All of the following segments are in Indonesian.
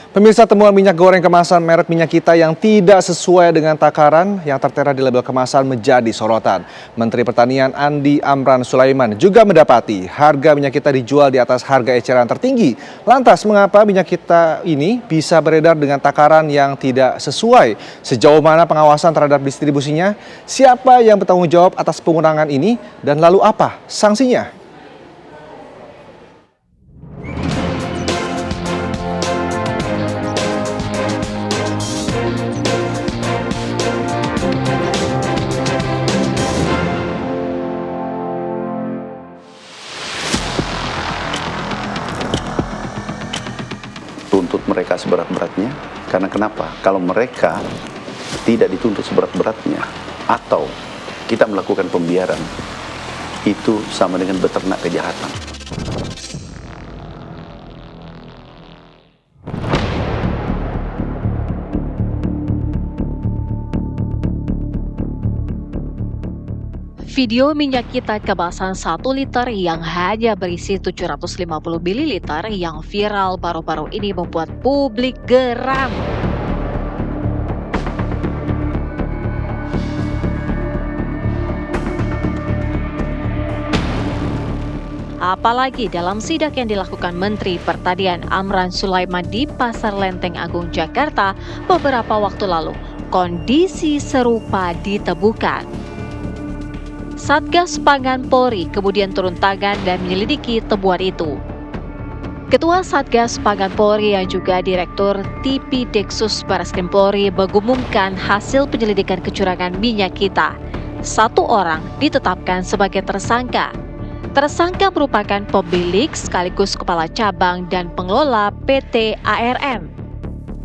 Pemirsa, temuan minyak goreng kemasan merek Minyak Kita yang tidak sesuai dengan takaran yang tertera di label kemasan menjadi sorotan. Menteri Pertanian Andi Amran Sulaiman juga mendapati harga minyak kita dijual di atas harga eceran tertinggi. Lantas, mengapa minyak kita ini bisa beredar dengan takaran yang tidak sesuai? Sejauh mana pengawasan terhadap distribusinya? Siapa yang bertanggung jawab atas pengurangan ini? Dan lalu apa sanksinya? Tuntut mereka seberat-beratnya, karena kenapa? Kalau mereka tidak dituntut seberat-beratnya atau kita melakukan pembiaran, itu sama dengan beternak kejahatan. Video minyak kita kemasan 1 liter yang hanya berisi 750 ml yang viral baru-baru ini membuat publik geram. Apalagi dalam sidak yang dilakukan Menteri Pertanian Amran Sulaiman di Pasar Lenteng Agung, Jakarta beberapa waktu lalu, kondisi serupa ditemukan. Satgas Pangan Polri kemudian turun tangan dan menyelidiki temuan itu. Ketua Satgas Pangan Polri yang juga Direktur TP Deksus Barreskrim Polri mengumumkan hasil penyelidikan kecurangan minyak kita. 1 orang ditetapkan sebagai tersangka. Tersangka merupakan pemilik sekaligus kepala cabang dan pengelola PT ARM.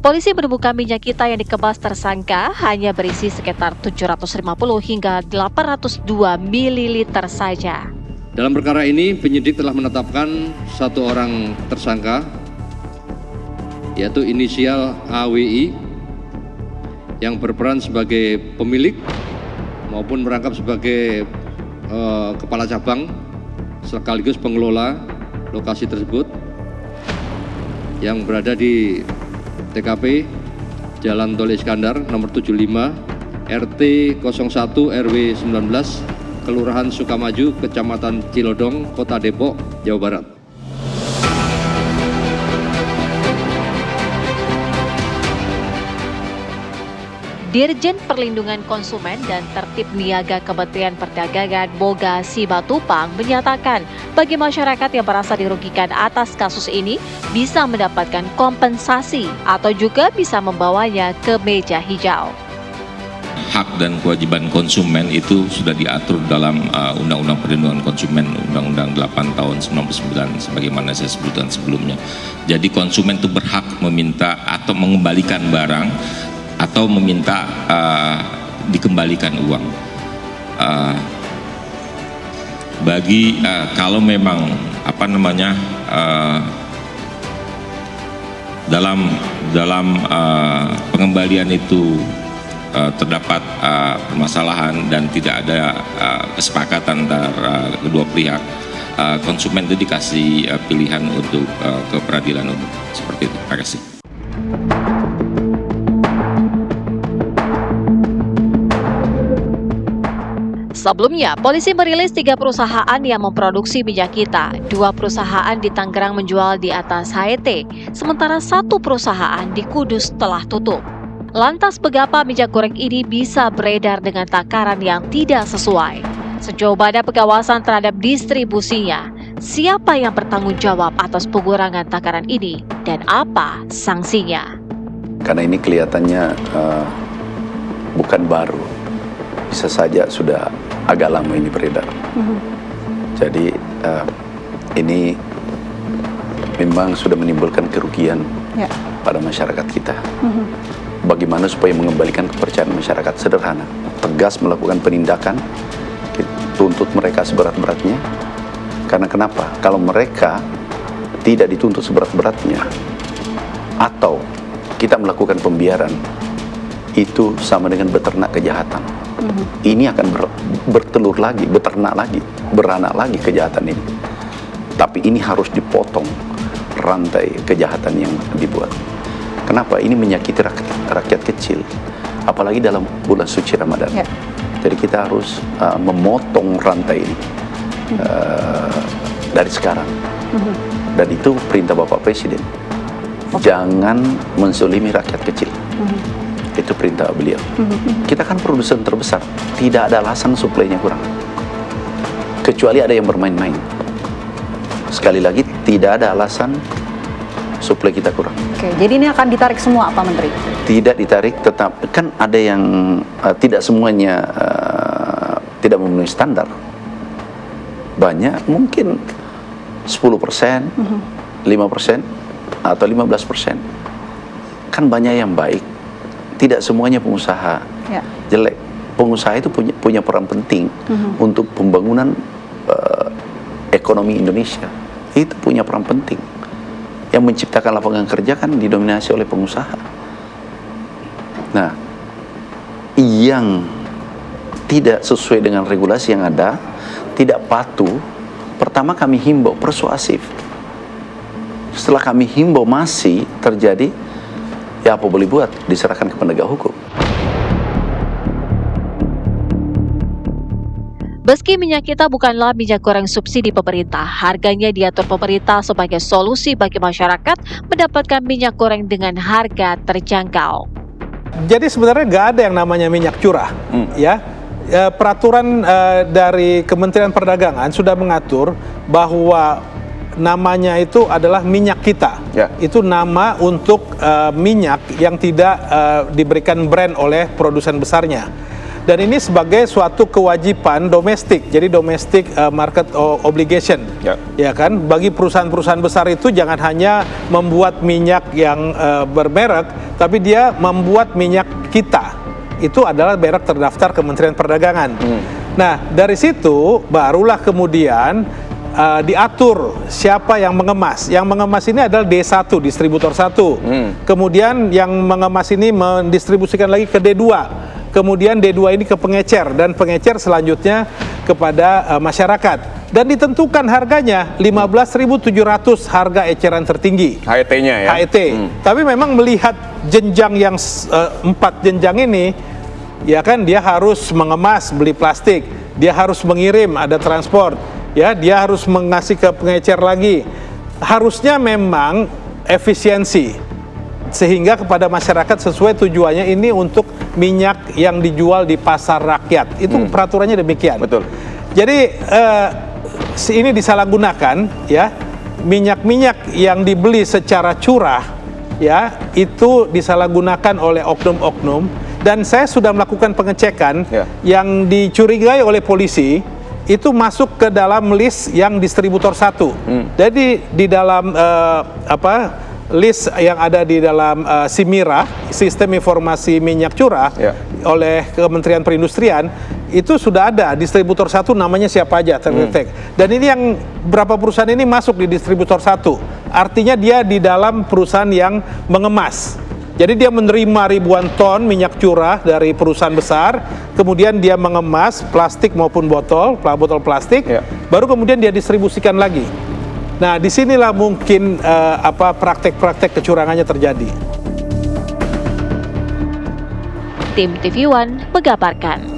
Polisi menemukan minyak kita yang dikemas tersangka hanya berisi sekitar 750 hingga 802 ml saja. Dalam perkara ini, penyidik telah menetapkan 1 orang tersangka, yaitu inisial AWI, yang berperan sebagai pemilik maupun merangkap sebagai kepala cabang sekaligus pengelola lokasi tersebut yang berada di TKP Jalan Tol Iskandar nomor 75 RT 01 RW 19 Kelurahan Sukamaju, Kecamatan Cilodong, Kota Depok, Jawa Barat. Dirjen Perlindungan Konsumen dan Tertib Niaga Kementerian Perdagangan Boga Simatupang menyatakan bagi masyarakat yang merasa dirugikan atas kasus ini bisa mendapatkan kompensasi atau juga bisa membawanya ke meja hijau. Hak dan kewajiban konsumen itu sudah diatur dalam Undang-Undang Perlindungan Konsumen Undang-Undang 8 tahun 99 sebagaimana saya sebutkan sebelumnya. Jadi konsumen itu berhak meminta atau mengembalikan barang atau meminta dikembalikan uang. Kalau memang dalam pengembalian itu terdapat permasalahan dan tidak ada kesepakatan antara kedua pihak, konsumen itu dikasih pilihan untuk ke peradilan umum. Seperti itu. Terima kasih. Sebelumnya, polisi merilis 3 perusahaan yang memproduksi minyak kita. 2 perusahaan di Tangerang menjual di atas HET, sementara 1 perusahaan di Kudus telah tutup. Lantas mengapa minyak goreng ini bisa beredar dengan takaran yang tidak sesuai? Sejauh mana pengawasan terhadap distribusinya? Siapa yang bertanggung jawab atas pengurangan takaran ini? Dan apa sanksinya? Karena ini kelihatannya bukan baru, bisa saja sudah agak lama ini beredar. Jadi ini memang sudah menimbulkan kerugian pada masyarakat kita. Bagaimana supaya mengembalikan kepercayaan masyarakat? Sederhana, tegas melakukan penindakan, tuntut mereka seberat-beratnya. Karena kenapa? Kalau mereka tidak dituntut seberat-beratnya atau kita melakukan pembiaran, itu sama dengan beternak kejahatan. Ini akan bertelur lagi, beternak lagi, beranak lagi kejahatan ini. Tapi ini harus dipotong rantai kejahatan yang dibuat. Kenapa? Ini menyakiti rakyat kecil, apalagi dalam bulan suci Ramadan. Ya. Jadi kita harus memotong rantai ini dari sekarang. Dan itu perintah Bapak Presiden. Jangan menzolimi rakyat kecil. Itu perintah beliau. Kita kan produsen terbesar, tidak ada alasan suplainya kurang. Kecuali ada yang bermain-main. Sekali lagi, tidak ada alasan suplai kita kurang. Oke, jadi ini akan ditarik semua, Pak Menteri? Tidak ditarik, tetap kan ada yang tidak semuanya tidak memenuhi standar. Banyak, mungkin 10%, 5%, atau 15%. Kan banyak yang baik, tidak semuanya pengusaha jelek. Pengusaha itu punya peran penting untuk pembangunan ekonomi Indonesia. Itu punya peran penting. Yang menciptakan lapangan kerja kan didominasi oleh pengusaha. Nah, yang tidak sesuai dengan regulasi yang ada, tidak patuh, pertama kami himbau, persuasif. Setelah kami himbau masih terjadi, ya apa boleh buat, diserahkan ke penegak hukum. Meski minyak kita bukanlah minyak goreng subsidi pemerintah, harganya diatur pemerintah sebagai solusi bagi masyarakat mendapatkan minyak goreng dengan harga terjangkau. Jadi sebenarnya nggak ada yang namanya minyak curah, ya. Peraturan dari Kementerian Perdagangan sudah mengatur bahwa namanya itu adalah minyak kita. Ya. Itu nama untuk minyak yang tidak diberikan brand oleh produsen besarnya. Dan ini sebagai suatu kewajiban domestik, jadi domestic market obligation, ya kan? Bagi perusahaan-perusahaan besar itu jangan hanya membuat minyak yang bermerek, tapi dia membuat minyak kita. Itu adalah merek terdaftar Kementerian Perdagangan. Nah, dari situ barulah kemudian diatur siapa yang mengemas. Yang mengemas ini adalah D1, distributor 1. Kemudian yang mengemas ini mendistribusikan lagi ke D2. Kemudian D2 ini ke pengecer, dan pengecer selanjutnya kepada masyarakat. Dan ditentukan harganya 15.700 harga eceran tertinggi. HET-nya ya? HET. Tapi memang melihat jenjang yang 4 jenjang ini, ya kan, dia harus mengemas, beli plastik, dia harus mengirim, ada transport, ya, dia harus mengasih ke pengecer lagi. Harusnya memang efisiensi, sehingga kepada masyarakat sesuai tujuannya ini untuk minyak yang dijual di pasar rakyat. Itu peraturannya demikian. Betul. Jadi ini disalahgunakan, ya. Minyak-minyak yang dibeli secara curah, ya, itu disalahgunakan oleh oknum-oknum. Dan saya sudah melakukan pengecekan, yang dicurigai oleh polisi itu masuk ke dalam list yang distributor 1. Jadi di dalam list yang ada di dalam SIMIRA, Sistem Informasi Minyak Curah, oleh Kementerian Perindustrian, itu sudah ada distributor 1 namanya siapa aja terdetek. Dan ini yang berapa perusahaan ini masuk di distributor 1. Artinya dia di dalam perusahaan yang mengemas. Jadi dia menerima ribuan ton minyak curah dari perusahaan besar, kemudian dia mengemas plastik maupun botol plastik, baru kemudian dia distribusikan lagi. Nah, disinilah mungkin praktek-praktek kecurangannya terjadi. Tim TV One mengabarkan.